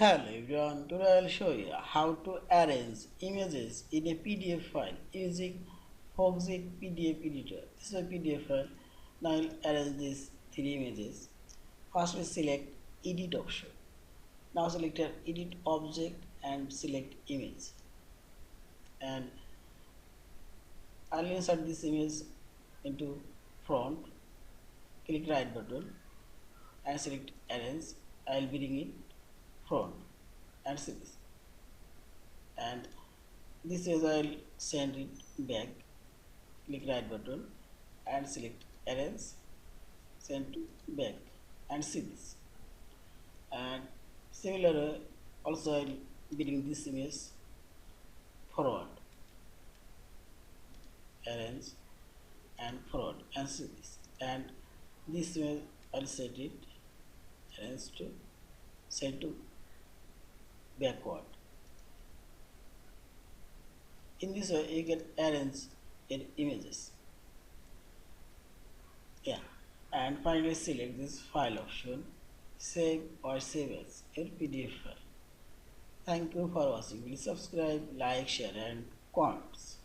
Hello everyone, today I'll show you how to arrange images in a PDF file using Foxit PDF Editor. This is a PDF file. Now I'll arrange these three images. First we select Edit option. Now select Edit Object and select Image. And I'll insert this image into front. Click right button and select Arrange. I'll bring it front and see this. And this is I'll send it back. Click right button and select arrange, send to back and see this. And similar also I'll bring this image forward, arrange and forward and see this. And this image I'll set it arrange to send to backward. In this way you can arrange your images. Yeah, and finally select this file option, save or save as your PDF file. Thank you for watching. Please subscribe, like, share and comments.